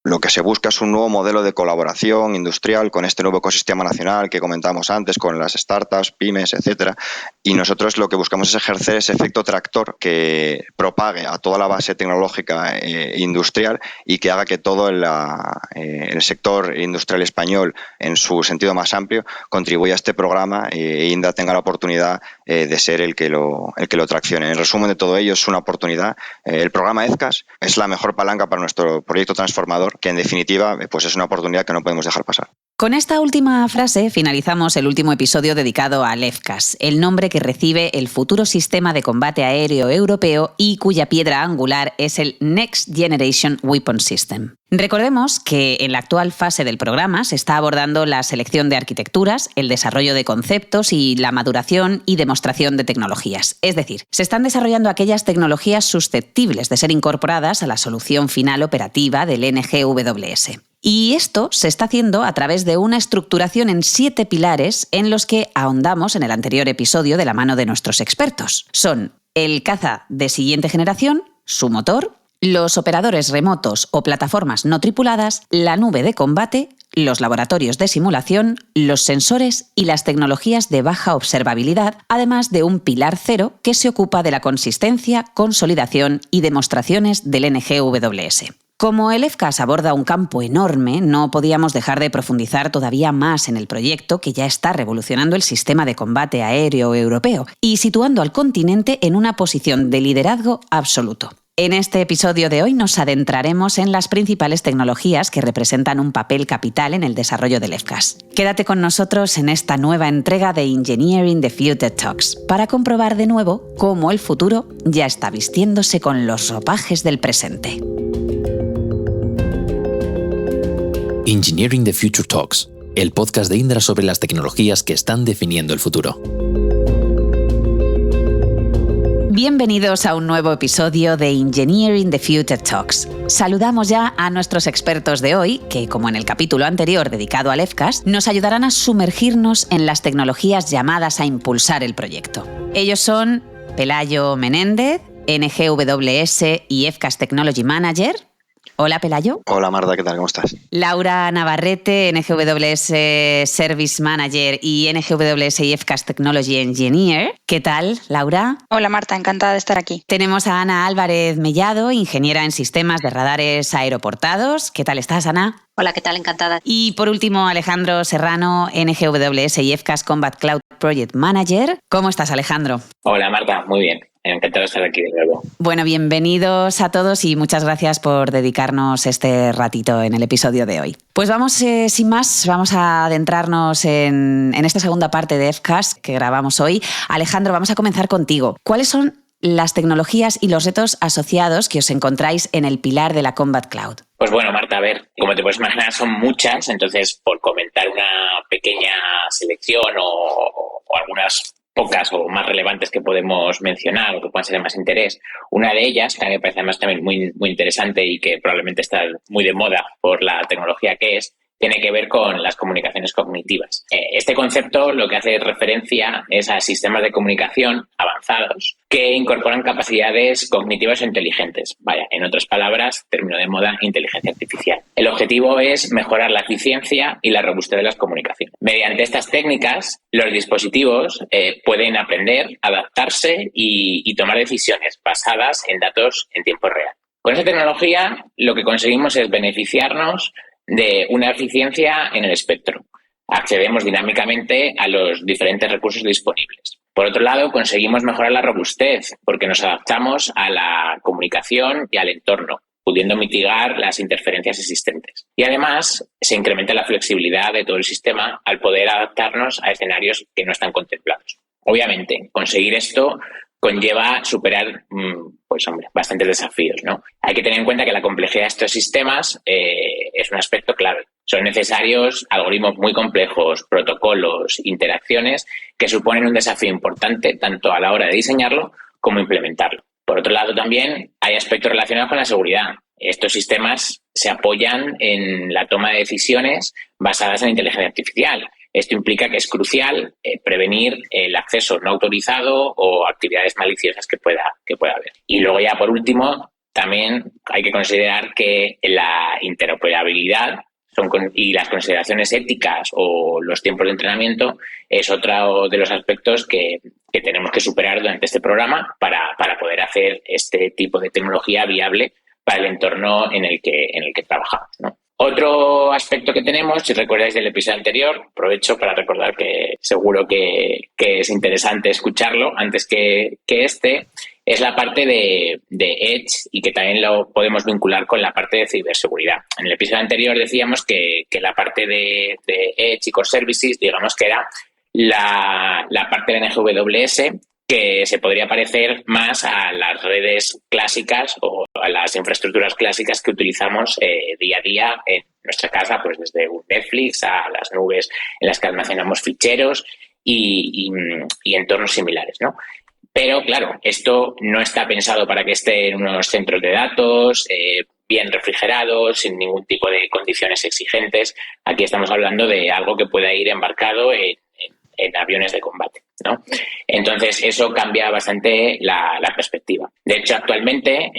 lo que se busca es un nuevo modelo de colaboración industrial con este nuevo ecosistema nacional que comentábamos antes, con las startups, pymes, etcétera. Y nosotros lo que buscamos es ejercer ese efecto tractor que propague a toda la base tecnológica industrial y que haga que todo el sector industrial español, en su sentido más amplio, contribuya a este programa e Indra tenga la oportunidad de ser el que lo traccione. En resumen de todo ello, es una oportunidad. El programa EFCAS es la mejor palanca para nuestro proyecto transformador, que en definitiva pues es una oportunidad que no podemos dejar pasar. Con esta última frase finalizamos el último episodio dedicado al EFCAS, el nombre que recibe el futuro sistema de combate aéreo europeo y cuya piedra angular es el Next Generation Weapon System. Recordemos que en la actual fase del programa se está abordando la selección de arquitecturas, el desarrollo de conceptos y la maduración y demostración de tecnologías. Es decir, se están desarrollando aquellas tecnologías susceptibles de ser incorporadas a la solución final operativa del NGWS. Y esto se está haciendo a través de una estructuración en 7 pilares en los que ahondamos en el anterior episodio de la mano de nuestros expertos. Son el caza de siguiente generación, su motor, los operadores remotos o plataformas no tripuladas, la nube de combate, los laboratorios de simulación, los sensores y las tecnologías de baja observabilidad, además de un pilar 0 que se ocupa de la consistencia, consolidación y demostraciones del NGWS. Como el EFCAS aborda un campo enorme, no podíamos dejar de profundizar todavía más en el proyecto que ya está revolucionando el sistema de combate aéreo europeo y situando al continente en una posición de liderazgo absoluto. En este episodio de hoy nos adentraremos en las principales tecnologías que representan un papel capital en el desarrollo del EFCAS. Quédate con nosotros en esta nueva entrega de Engineering the Future Talks para comprobar de nuevo cómo el futuro ya está vistiéndose con los ropajes del presente. Engineering the Future Talks, el podcast de Indra sobre las tecnologías que están definiendo el futuro. Bienvenidos a un nuevo episodio de Engineering the Future Talks. Saludamos ya a nuestros expertos de hoy, que como en el capítulo anterior dedicado al EFCAS, nos ayudarán a sumergirnos en las tecnologías llamadas a impulsar el proyecto. Ellos son Pelayo Menéndez, NGWS y EFCAS Technology Manager. Hola, Pelayo. Hola, Marta, ¿qué tal? ¿Cómo estás? Laura Navarrete, NGWS Service Manager y NGWS y EFCAS Technology Engineer. ¿Qué tal, Laura? Hola, Marta, encantada de estar aquí. Tenemos a Ana Álvarez Mellado, ingeniera en sistemas de radares aeroportados. ¿Qué tal estás, Ana? Hola, ¿qué tal? Encantada. Y por último, Alejandro Serrano, NGWS y EFCAS Combat Cloud Project Manager. ¿Cómo estás, Alejandro? Hola, Marta, muy bien. Encantado de estar aquí de nuevo. Bueno, bienvenidos a todos y muchas gracias por dedicarnos este ratito en el episodio de hoy. Pues vamos, sin más, vamos a adentrarnos en esta segunda parte de EFCAS que grabamos hoy. Alejandro, vamos a comenzar contigo. ¿Cuáles son las tecnologías y los retos asociados que os encontráis en el pilar de la Combat Cloud? Pues bueno, Marta, a ver, como te puedes imaginar, son muchas, entonces por comentar una pequeña selección o algunas pocas o más relevantes que podemos mencionar o que puedan ser de más interés. Una de ellas, que a mí me parece además también muy, muy interesante y que probablemente está muy de moda por la tecnología que es, tiene que ver con las comunicaciones cognitivas. Este concepto lo que hace referencia es a sistemas de comunicación avanzados que incorporan capacidades cognitivas o inteligentes. Vaya, en otras palabras, término de moda, inteligencia artificial. El objetivo es mejorar la eficiencia y la robustez de las comunicaciones. Mediante estas técnicas, los dispositivos pueden aprender, adaptarse y tomar decisiones basadas en datos en tiempo real. Con esta tecnología, lo que conseguimos es beneficiarnos de una eficiencia en el espectro. Accedemos dinámicamente a los diferentes recursos disponibles. Por otro lado, conseguimos mejorar la robustez porque nos adaptamos a la comunicación y al entorno, pudiendo mitigar las interferencias existentes. Y además, se incrementa la flexibilidad de todo el sistema al poder adaptarnos a escenarios que no están contemplados. Obviamente, conseguir esto conlleva superar bastantes desafíos, ¿no? Hay que tener en cuenta que la complejidad de estos sistemas es un aspecto clave. Son necesarios algoritmos muy complejos, protocolos, interacciones que suponen un desafío importante tanto a la hora de diseñarlo como implementarlo. Por otro lado, también hay aspectos relacionados con la seguridad. Estos sistemas se apoyan en la toma de decisiones basadas en inteligencia artificial. Esto implica que es crucial prevenir el acceso no autorizado o actividades maliciosas que pueda haber. Y luego ya por último, también hay que considerar que la interoperabilidad y las consideraciones éticas o los tiempos de entrenamiento es otro de los aspectos que tenemos que superar durante este programa para poder hacer este tipo de tecnología viable para el entorno en el que trabajamos, ¿no? Otro aspecto que tenemos, si recordáis del episodio anterior, aprovecho para recordar que seguro que es interesante escucharlo antes que este, es la parte de Edge y que también lo podemos vincular con la parte de ciberseguridad. En el episodio anterior decíamos que la parte de Edge y Core Services, digamos que era la parte de NGWS que se podría parecer más a las redes clásicas o a las infraestructuras clásicas que utilizamos día a día en nuestra casa, pues desde un Netflix a las nubes en las que almacenamos ficheros y entornos similares, ¿no? Pero, claro, esto no está pensado para que esté en unos centros de datos bien refrigerados, sin ningún tipo de condiciones exigentes. Aquí estamos hablando de algo que pueda ir embarcado en aviones de combate, ¿no? Entonces, eso cambia bastante la perspectiva. De hecho, actualmente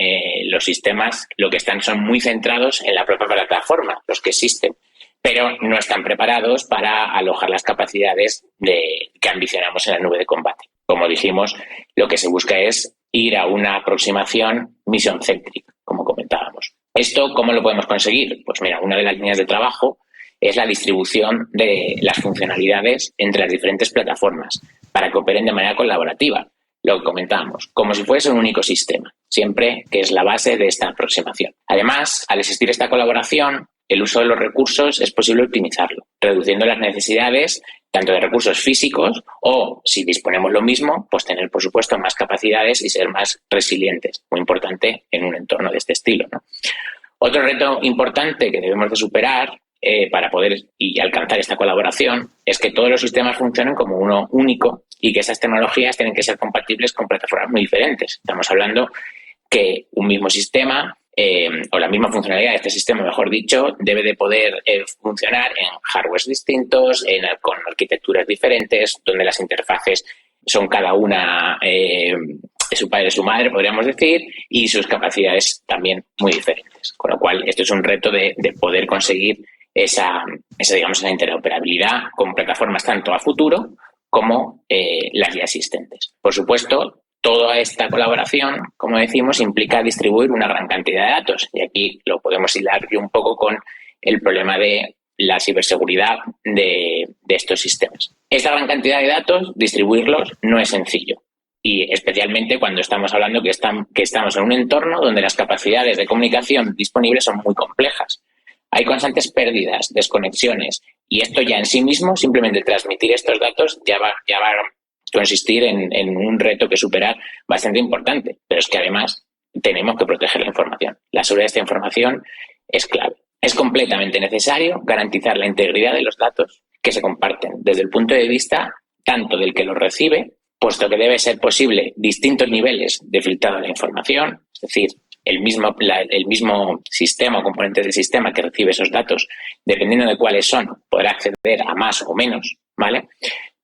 los sistemas lo que están son muy centrados en la propia plataforma, los que existen, pero no están preparados para alojar las capacidades que ambicionamos en la nube de combate. Como dijimos, lo que se busca es ir a una aproximación mission-centric, como comentábamos. ¿Esto cómo lo podemos conseguir? Pues mira, una de las líneas de trabajo es la distribución de las funcionalidades entre las diferentes plataformas para que operen de manera colaborativa, lo que comentábamos, como si fuese un único sistema, siempre que es la base de esta aproximación. Además, al existir esta colaboración, el uso de los recursos es posible optimizarlo, reduciendo las necesidades tanto de recursos físicos o, si disponemos lo mismo, pues tener, por supuesto, más capacidades y ser más resilientes, muy importante en un entorno de este estilo, ¿no? Otro reto importante que debemos de superar para poder y alcanzar esta colaboración es que todos los sistemas funcionen como uno único y que esas tecnologías tienen que ser compatibles con plataformas muy diferentes. Estamos hablando que un mismo sistema o la misma funcionalidad de este sistema, mejor dicho, debe de poder funcionar en hardwares distintos, con arquitecturas diferentes, donde las interfaces son cada una su padre, su madre, podríamos decir, y sus capacidades también muy diferentes. Con lo cual, esto es un reto de poder conseguir esa interoperabilidad con plataformas tanto a futuro como las ya existentes. Por supuesto, toda esta colaboración, como decimos, implica distribuir una gran cantidad de datos. Y aquí lo podemos hilar un poco con el problema de la ciberseguridad de estos sistemas. Esta gran cantidad de datos, distribuirlos no es sencillo. Y especialmente cuando estamos hablando que estamos en un entorno donde las capacidades de comunicación disponibles son muy complejas. Hay constantes pérdidas, desconexiones, y esto ya en sí mismo, simplemente transmitir estos datos, ya va a consistir en un reto que superar bastante importante. Pero es que además tenemos que proteger la información. La seguridad de esta información es clave. Es completamente necesario garantizar la integridad de los datos que se comparten desde el punto de vista tanto del que los recibe, puesto que debe ser posible distintos niveles de filtrado de la información, es decir, el mismo sistema o componente del sistema que recibe esos datos, dependiendo de cuáles son, podrá acceder a más o menos, ¿vale?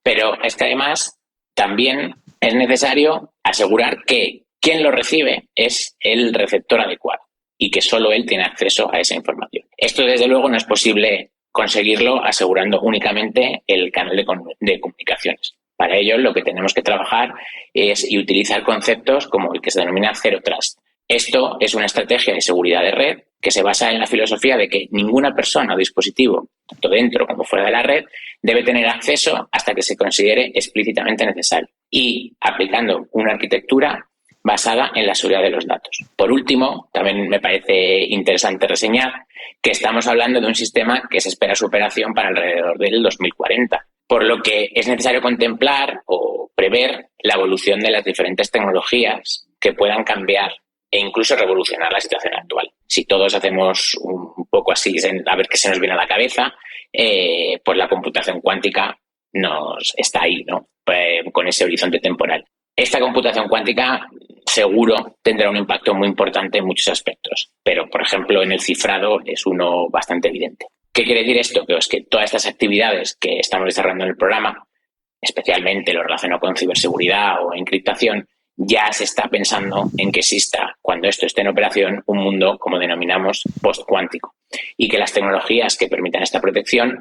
Pero es que además también es necesario asegurar que quien lo recibe es el receptor adecuado y que solo él tiene acceso a esa información. Esto, desde luego, no es posible conseguirlo asegurando únicamente el canal de comunicaciones. Para ello, lo que tenemos que trabajar es y utilizar conceptos como el que se denomina Zero Trust. Esto es una estrategia de seguridad de red que se basa en la filosofía de que ninguna persona o dispositivo, tanto dentro como fuera de la red, debe tener acceso hasta que se considere explícitamente necesario y aplicando una arquitectura basada en la seguridad de los datos. Por último, también me parece interesante reseñar que estamos hablando de un sistema que se espera su operación para alrededor del 2040, por lo que es necesario contemplar o prever la evolución de las diferentes tecnologías que puedan cambiar e incluso revolucionar la situación actual. Si todos hacemos un poco así, a ver qué se nos viene a la cabeza, pues la computación cuántica está ahí, ¿no? Con ese horizonte temporal. Esta computación cuántica seguro tendrá un impacto muy importante en muchos aspectos, pero, por ejemplo, en el cifrado es uno bastante evidente. ¿Qué quiere decir esto? Pues que todas estas actividades que estamos desarrollando en el programa, especialmente lo relacionado con ciberseguridad o encriptación, ya se está pensando en que exista, cuando esto esté en operación, un mundo, como denominamos, post-cuántico, y que las tecnologías que permitan esta protección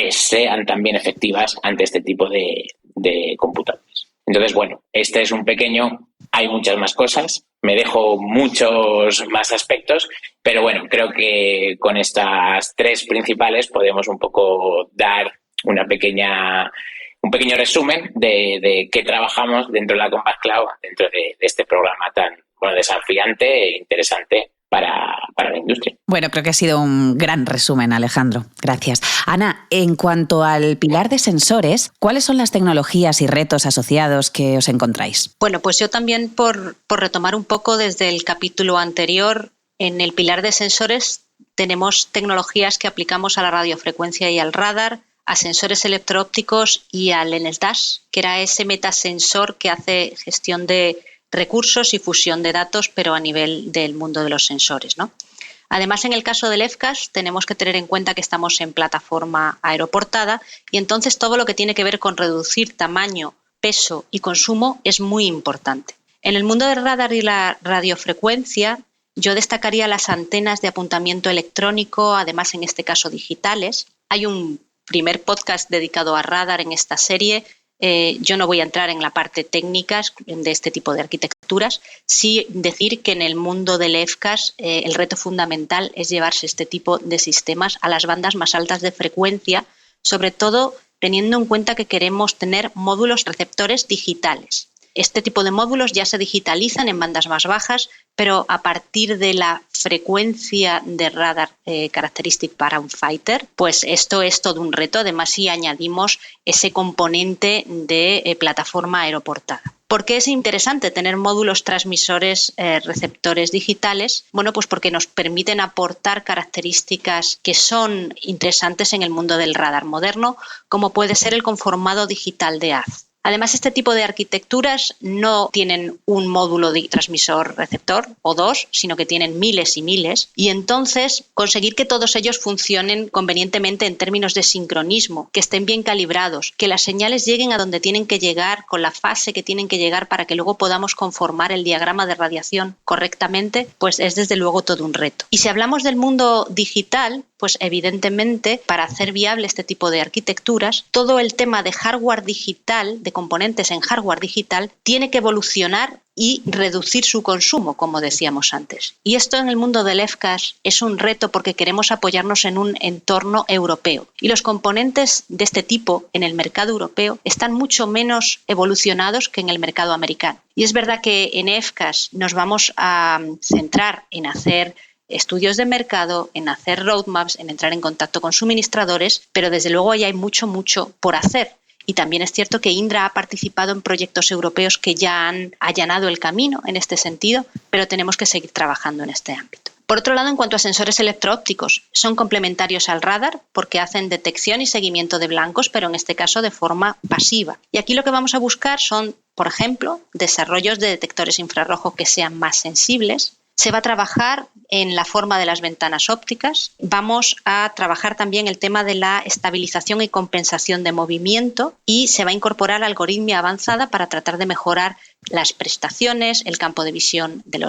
sean también efectivas ante este tipo de computadores. Entonces, bueno, este es un pequeño, hay muchas más cosas, me dejo muchos más aspectos, pero bueno, creo que con estas 3 principales podemos un poco dar un pequeño resumen de qué trabajamos dentro de la Compact Cloud, dentro de este programa tan desafiante e interesante para la industria. Bueno, creo que ha sido un gran resumen, Alejandro. Gracias. Ana, en cuanto al pilar de sensores, ¿cuáles son las tecnologías y retos asociados que os encontráis? Bueno, pues yo también, por retomar un poco desde el capítulo anterior, en el pilar de sensores tenemos tecnologías que aplicamos a la radiofrecuencia y al radar, a sensores electro-ópticos y al NSDAS, que era ese metasensor que hace gestión de recursos y fusión de datos, pero a nivel del mundo de los sensores, ¿no? Además, en el caso del FCAS, tenemos que tener en cuenta que estamos en plataforma aeroportada y entonces todo lo que tiene que ver con reducir tamaño, peso y consumo es muy importante. En el mundo del radar y la radiofrecuencia, yo destacaría las antenas de apuntamiento electrónico, además en este caso digitales. Hay un primer podcast dedicado a radar en esta serie. Yo no voy a entrar en la parte técnica de este tipo de arquitecturas, sí decir que en el mundo del FCAS el reto fundamental es llevarse este tipo de sistemas a las bandas más altas de frecuencia, sobre todo teniendo en cuenta que queremos tener módulos receptores digitales. Este tipo de módulos ya se digitalizan en bandas más bajas, pero a partir de la frecuencia de radar Characteristic para un fighter, pues esto es todo un reto. Además, si añadimos ese componente de plataforma aeroportada. ¿Por qué es interesante tener módulos transmisores receptores digitales? Bueno, pues porque nos permiten aportar características que son interesantes en el mundo del radar moderno, como puede ser el conformado digital de haz. Además, este tipo de arquitecturas no tienen un módulo de transmisor-receptor o 2, sino que tienen miles y miles. Y entonces, conseguir que todos ellos funcionen convenientemente en términos de sincronismo, que estén bien calibrados, que las señales lleguen a donde tienen que llegar, con la fase que tienen que llegar para que luego podamos conformar el diagrama de radiación correctamente, pues es desde luego todo un reto. Y si hablamos del mundo digital, pues evidentemente para hacer viable este tipo de arquitecturas, todo el tema de hardware digital, de componentes en hardware digital, tiene que evolucionar y reducir su consumo, como decíamos antes. Y esto en el mundo del FCAS es un reto porque queremos apoyarnos en un entorno europeo. Y los componentes de este tipo en el mercado europeo están mucho menos evolucionados que en el mercado americano. Y es verdad que en FCAS nos vamos a centrar en hacer estudios de mercado, en hacer roadmaps, en entrar en contacto con suministradores, pero desde luego ahí hay mucho por hacer. Y también es cierto que Indra ha participado en proyectos europeos que ya han allanado el camino en este sentido, pero tenemos que seguir trabajando en este ámbito. Por otro lado, en cuanto a sensores electro-ópticos, son complementarios al radar porque hacen detección y seguimiento de blancos, pero en este caso de forma pasiva. Y aquí lo que vamos a buscar son, por ejemplo, desarrollos de detectores infrarrojos que sean más sensibles. Se va a trabajar en la forma de las ventanas ópticas. Vamos a trabajar también el tema de la estabilización y compensación de movimiento y se va a incorporar algoritmia avanzada para tratar de mejorar las prestaciones, el campo de visión de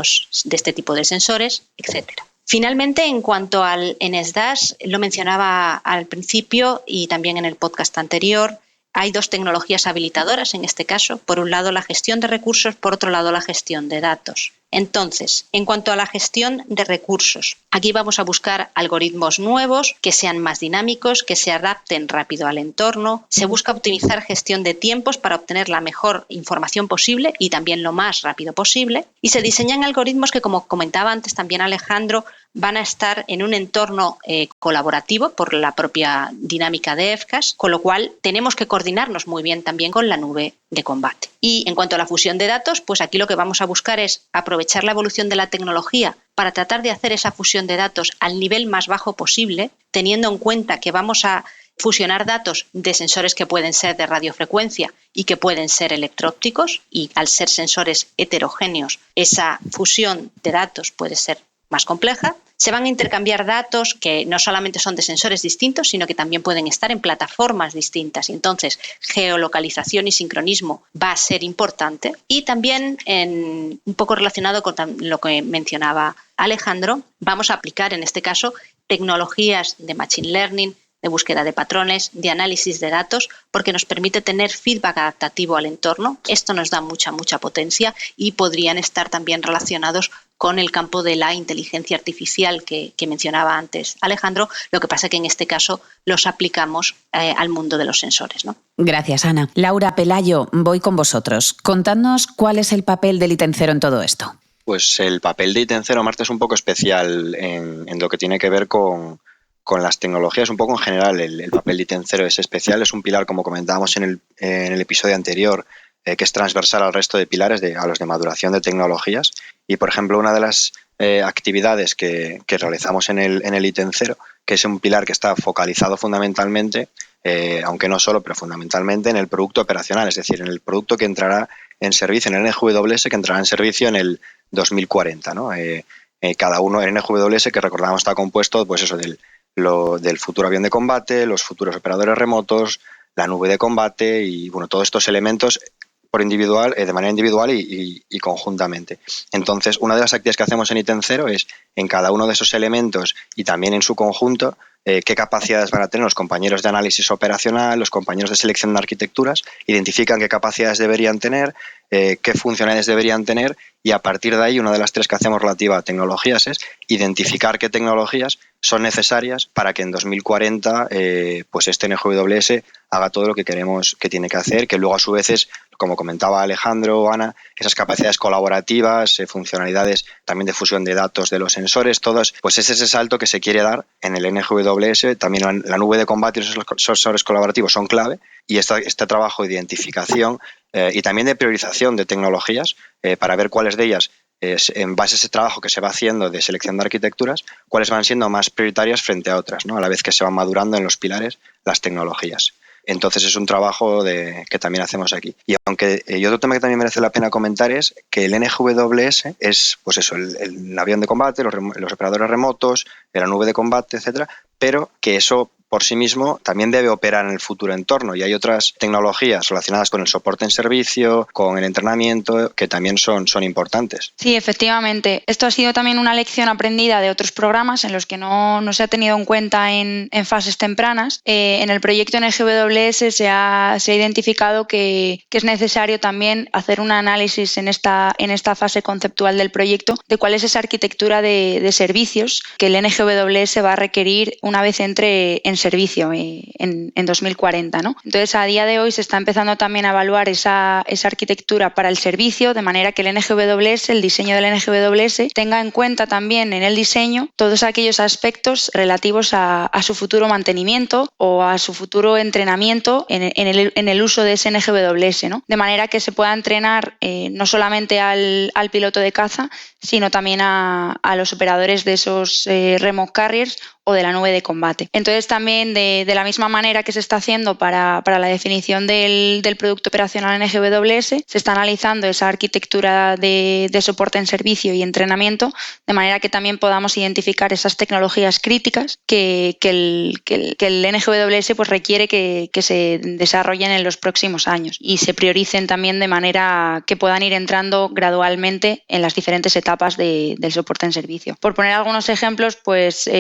este tipo de sensores, etc. Finalmente, en cuanto al NSDAS, lo mencionaba al principio y también en el podcast anterior, hay 2 tecnologías habilitadoras en este caso. Por un lado, la gestión de recursos, por otro lado, la gestión de datos. Entonces, en cuanto a la gestión de recursos, aquí vamos a buscar algoritmos nuevos que sean más dinámicos, que se adapten rápido al entorno. Se busca optimizar gestión de tiempos para obtener la mejor información posible y también lo más rápido posible. Y se diseñan algoritmos que, como comentaba antes también Alejandro, van a estar en un entorno colaborativo por la propia dinámica de FCAS, con lo cual tenemos que coordinarnos muy bien también con la nube de combate. Y en cuanto a la fusión de datos, pues aquí lo que vamos a buscar es aprovechar la evolución de la tecnología para tratar de hacer esa fusión de datos al nivel más bajo posible, teniendo en cuenta que vamos a fusionar datos de sensores que pueden ser de radiofrecuencia y que pueden ser electro-ópticos, y al ser sensores heterogéneos, esa fusión de datos puede ser más compleja. Se van a intercambiar datos que no solamente son de sensores distintos, sino que también pueden estar en plataformas distintas. Entonces, geolocalización y sincronismo va a ser importante. Y también, un poco relacionado con lo que mencionaba Alejandro, vamos a aplicar en este caso tecnologías de Machine Learning, de búsqueda de patrones, de análisis de datos, porque nos permite tener feedback adaptativo al entorno. Esto nos da mucha potencia y podrían estar también relacionados con el campo de la inteligencia artificial que mencionaba antes Alejandro. Lo que pasa es que en este caso los aplicamos al mundo de los sensores, ¿no? Gracias, Ana. Laura, Pelayo, voy con vosotros. Contadnos cuál es el papel del ITEN0 en todo esto. Pues el papel de ITEN0, Marta, es un poco especial en lo que tiene que ver con las tecnologías, un poco en general. El papel de ITEN0 es especial, es un pilar, como comentábamos en el episodio anterior, que es transversal al resto de pilares, a los de maduración de tecnologías. Y, por ejemplo, una de las actividades que realizamos en el ITEN0, que es un pilar que está focalizado fundamentalmente, aunque no solo, pero fundamentalmente en el producto operacional, es decir, en el producto que entrará en servicio, en el NGWS, que entrará en servicio en el 2040, ¿no? Cada uno, el NGWS, que recordamos está compuesto pues eso, del futuro avión de combate, los futuros operadores remotos, la nube de combate y bueno, todos estos elementos de manera individual y conjuntamente. Entonces, una de las actividades que hacemos en ITEN0 es, en cada uno de esos elementos y también en su conjunto, qué capacidades van a tener los compañeros de análisis operacional, los compañeros de selección de arquitecturas, identifican qué capacidades deberían tener, qué funcionalidades deberían tener, y a partir de ahí, una de las tres que hacemos relativa a tecnologías es identificar qué tecnologías son necesarias para que en 2040 pues este NGWS haga todo lo que queremos que tiene que hacer, que luego a su vez es, como comentaba Alejandro o Ana, esas capacidades colaborativas, funcionalidades también de fusión de datos de los sensores, todas, pues es ese salto que se quiere dar en el NGWS. También la nube de combate y los sensores colaborativos son clave, y este trabajo de identificación y también de priorización de tecnologías para ver cuáles de ellas, en base a ese trabajo que se va haciendo de selección de arquitecturas, cuáles van siendo más prioritarias frente a otras, ¿no? A la vez que se van madurando en los pilares las tecnologías. Entonces es un trabajo que también hacemos aquí. Y otro tema que también merece la pena comentar es que el NGWS es pues eso, el avión de combate, los operadores remotos, la nube de combate, etcétera, pero que eso por sí mismo también debe operar en el futuro entorno, y hay otras tecnologías relacionadas con el soporte en servicio, con el entrenamiento, que también son importantes. Sí, efectivamente. Esto ha sido también una lección aprendida de otros programas en los que no se ha tenido en cuenta en fases tempranas. En el proyecto NGWS se ha identificado que es necesario también hacer un análisis en esta fase conceptual del proyecto de cuál es esa arquitectura de servicios que el NGWS va a requerir una vez entre en servicio en 2040, ¿no? Entonces, a día de hoy se está empezando también a evaluar esa arquitectura para el servicio, de manera que el NGWS, el diseño del NGWS, tenga en cuenta también en el diseño todos aquellos aspectos relativos a su futuro mantenimiento o a su futuro entrenamiento en el uso de ese NGWS, ¿no? De manera que se pueda entrenar no solamente al piloto de caza, sino también a los operadores de esos remote carriers o de la nube de combate. Entonces, también de la misma manera que se está haciendo para la definición del producto operacional NGWS, se está analizando esa arquitectura de soporte en servicio y entrenamiento, de manera que también podamos identificar esas tecnologías críticas que el NGWS pues requiere que se desarrollen en los próximos años y se prioricen también de manera que puedan ir entrando gradualmente en las diferentes etapas del soporte en servicio. Por poner algunos ejemplos, pues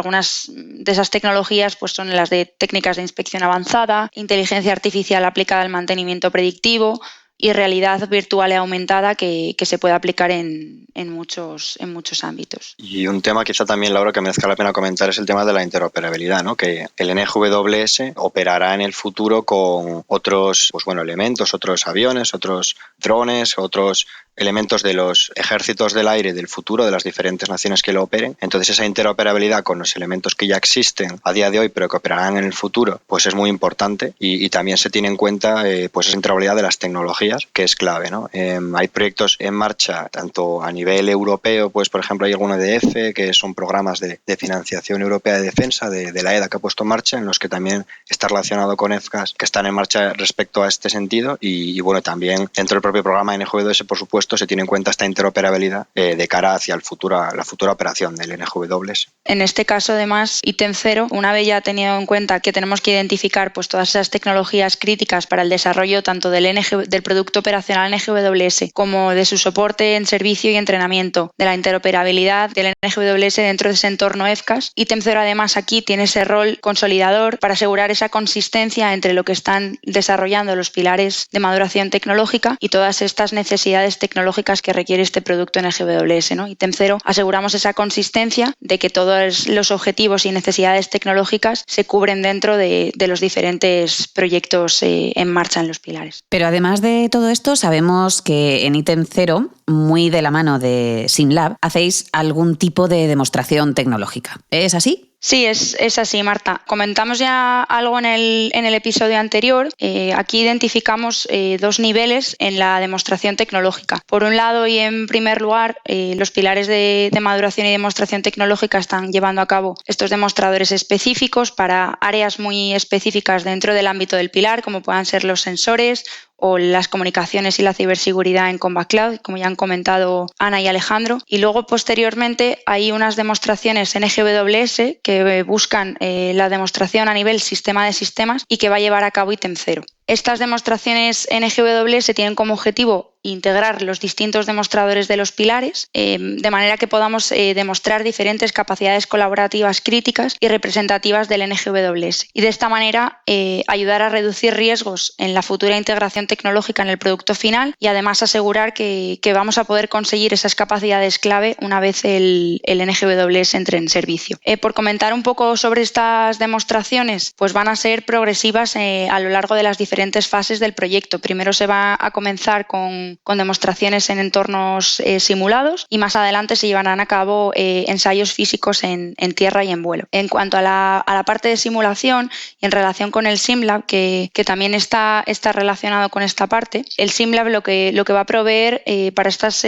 algunas de esas tecnologías pues son las de técnicas de inspección avanzada, inteligencia artificial aplicada al mantenimiento predictivo y realidad virtual y aumentada que se puede aplicar en muchos ámbitos. Y un tema quizá también, Laura, que merezca la pena comentar es el tema de la interoperabilidad, ¿no? Que el NGWS operará en el futuro con otros elementos, otros aviones, otros drones, otros elementos de los ejércitos del aire del futuro, de las diferentes naciones que lo operen. Entonces, esa interoperabilidad con los elementos que ya existen a día de hoy, pero que operarán en el futuro, pues es muy importante, y también se tiene en cuenta pues esa interoperabilidad de las tecnologías, que es clave, ¿no? Hay proyectos en marcha, tanto a nivel europeo, pues por ejemplo hay algún EDF, que son programas de financiación europea de defensa, de la EDA, que ha puesto en marcha, en los que también está relacionado con EFCAS, que están en marcha respecto a este sentido, y bueno, también dentro del propio programa NGWS, por supuesto, se tiene en cuenta esta interoperabilidad de cara hacia la futura operación del NGWS. En este caso, además, ítem 0, una vez ya tenido en cuenta que tenemos que identificar pues, todas esas tecnologías críticas para el desarrollo tanto del producto operacional NGWS como de su soporte en servicio y entrenamiento, de la interoperabilidad del NGWS dentro de ese entorno EFCAS. ítem 0, además, aquí tiene ese rol consolidador para asegurar esa consistencia entre lo que están desarrollando los pilares de maduración tecnológica y todas estas necesidades tecnológicas que requiere este producto NGWS, ¿no? ítem 0, aseguramos esa consistencia de que todos los objetivos y necesidades tecnológicas se cubren dentro de los diferentes proyectos en marcha en los pilares. Pero además de todo esto, sabemos que en ítem 0, muy de la mano de SimLab, hacéis algún tipo de demostración tecnológica. ¿Es así? Sí, es así, Marta. Comentamos ya algo en el episodio anterior. Aquí identificamos 2 niveles en la demostración tecnológica. Por un lado y en primer lugar, los pilares de maduración y demostración tecnológica están llevando a cabo estos demostradores específicos para áreas muy específicas dentro del ámbito del pilar, como puedan ser los sensores o las comunicaciones y la ciberseguridad en Combat Cloud, como ya han comentado Ana y Alejandro. Y luego, posteriormente, hay unas demostraciones en NGWS que buscan la demostración a nivel sistema de sistemas y que va a llevar a cabo ítem 0. Estas demostraciones NGWS tienen como objetivo integrar los distintos demostradores de los pilares de manera que podamos demostrar diferentes capacidades colaborativas críticas y representativas del NGWS y de esta manera ayudar a reducir riesgos en la futura integración tecnológica en el producto final y además asegurar que vamos a poder conseguir esas capacidades clave una vez el NGWS entre en servicio. Por comentar un poco sobre estas demostraciones, pues van a ser progresivas a lo largo de las diferentes fases del proyecto. Primero se va a comenzar con demostraciones en entornos simulados y más adelante se llevarán a cabo ensayos físicos en tierra y en vuelo. En cuanto a la parte de simulación y en relación con el SimLab, que también está relacionado con esta parte, el SimLab lo que va a proveer para estas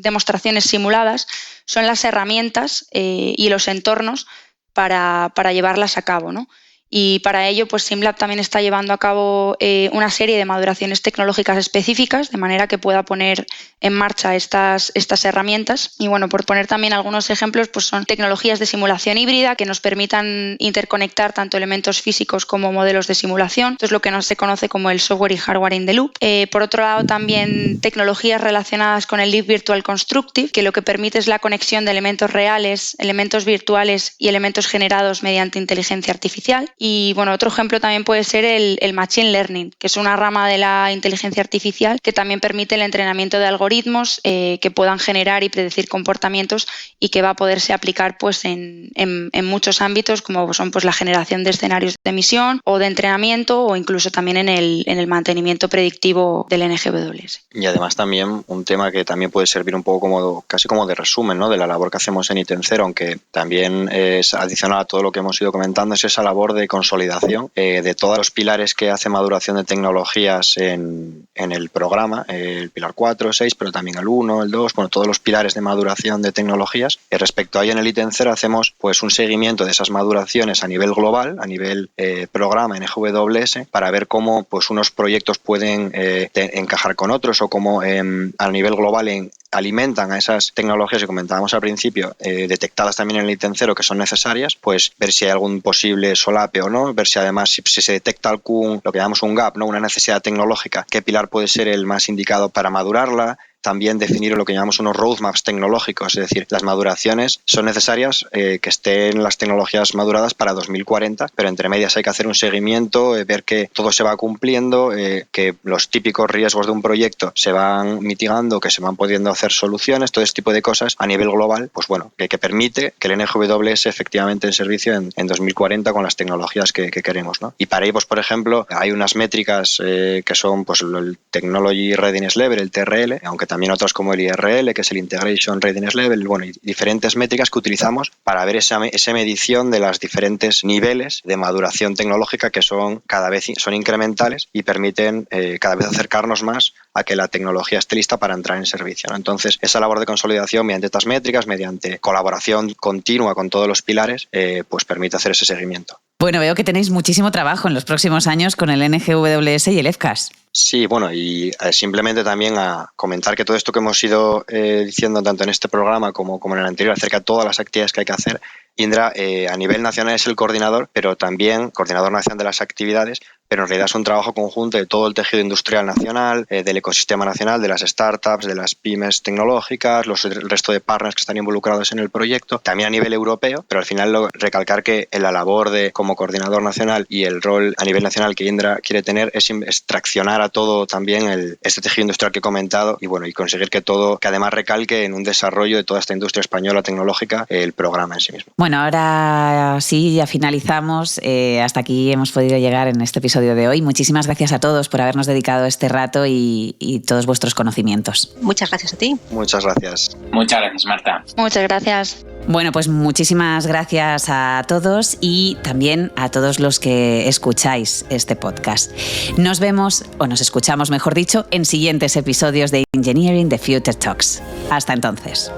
demostraciones simuladas son las herramientas y los entornos para llevarlas a cabo, ¿no? Y para ello, pues SimLab también está llevando a cabo una serie de maduraciones tecnológicas específicas, de manera que pueda poner en marcha estas herramientas. Y bueno, por poner también algunos ejemplos, pues son tecnologías de simulación híbrida que nos permitan interconectar tanto elementos físicos como modelos de simulación. Esto es lo que se conoce como el software y hardware in the loop. Por otro lado, también tecnologías relacionadas con el Leap Virtual Constructive, que lo que permite es la conexión de elementos reales, elementos virtuales y elementos generados mediante inteligencia artificial. Y bueno, otro ejemplo también puede ser el Machine Learning, que es una rama de la inteligencia artificial que también permite el entrenamiento de algoritmos que puedan generar y predecir comportamientos y que va a poderse aplicar pues, en muchos ámbitos, como son pues, la generación de escenarios de misión o de entrenamiento o incluso también en el mantenimiento predictivo del NGWS. Y además también un tema que también puede servir un poco casi como de resumen, ¿no?, de la labor que hacemos en ítem 0, aunque también es adicional a todo lo que hemos ido comentando, es esa labor de consolidación de todos los pilares que hace maduración de tecnologías en el programa, el pilar 4, 6, pero también el 1, el 2, bueno, todos los pilares de maduración de tecnologías. Respecto a ello, en el ítem 0 hacemos pues un seguimiento de esas maduraciones a nivel global, a nivel programa en NGWS, para ver cómo pues unos proyectos pueden encajar con otros o cómo a nivel global alimentan a esas tecnologías que comentábamos al principio, detectadas también en el ítem 0 que son necesarias, pues ver si hay algún posible solape o no, ver si además si se detecta algún, lo que llamamos un gap, ¿no?, una necesidad tecnológica, qué pilar puede ser el más indicado para madurarla. También definir lo que llamamos unos roadmaps tecnológicos, es decir, las maduraciones son necesarias que estén las tecnologías maduradas para 2040, pero entre medias hay que hacer un seguimiento, ver que todo se va cumpliendo, que los típicos riesgos de un proyecto se van mitigando, que se van pudiendo hacer soluciones, todo este tipo de cosas a nivel global, pues bueno, que permite que el NGWS efectivamente en servicio en 2040 con las tecnologías que queremos, ¿no? Y para ello, pues por ejemplo, hay unas métricas que son pues el Technology Readiness Level, el TRL, aunque también otras como el IRL, que es el Integration Readiness Level, bueno, y diferentes métricas que utilizamos para ver esa medición de los diferentes niveles de maduración tecnológica que son cada vez son incrementales y permiten cada vez acercarnos más a que la tecnología esté lista para entrar en servicio, ¿no? Entonces, esa labor de consolidación mediante estas métricas, mediante colaboración continua con todos los pilares, pues permite hacer ese seguimiento. Bueno, veo que tenéis muchísimo trabajo en los próximos años con el NGWS y el EFCAS. Sí, bueno, y simplemente también a comentar que todo esto que hemos ido diciendo tanto en este programa como en el anterior acerca de todas las actividades que hay que hacer, Indra a nivel nacional es el coordinador, pero también coordinador nacional de las actividades, pero en realidad es un trabajo conjunto de todo el tejido industrial nacional, del ecosistema nacional, de las startups, de las pymes tecnológicas, el resto de partners que están involucrados en el proyecto, también a nivel europeo, pero al final recalcar que la labor de como coordinador nacional y el rol a nivel nacional que Indra quiere tener es traccionar a todo también este tejido industrial que he comentado y conseguir que además recalque en un desarrollo de toda esta industria española tecnológica el programa en sí mismo. Bueno, ahora sí, ya finalizamos. Hasta aquí hemos podido llegar en este episodio de hoy. Muchísimas gracias a todos por habernos dedicado este rato y todos vuestros conocimientos. Muchas gracias a ti. Muchas gracias. Muchas gracias, Marta. Muchas gracias. Bueno, pues muchísimas gracias a todos y también a todos los que escucháis este podcast. Nos vemos, o nos escuchamos mejor dicho, en siguientes episodios de Engineering the Future Talks. Hasta entonces.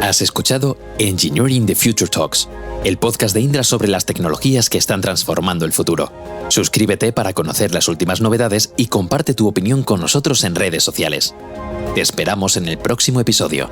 Has escuchado Engineering the Future Talks, el podcast de Indra sobre las tecnologías que están transformando el futuro. Suscríbete para conocer las últimas novedades y comparte tu opinión con nosotros en redes sociales. Te esperamos en el próximo episodio.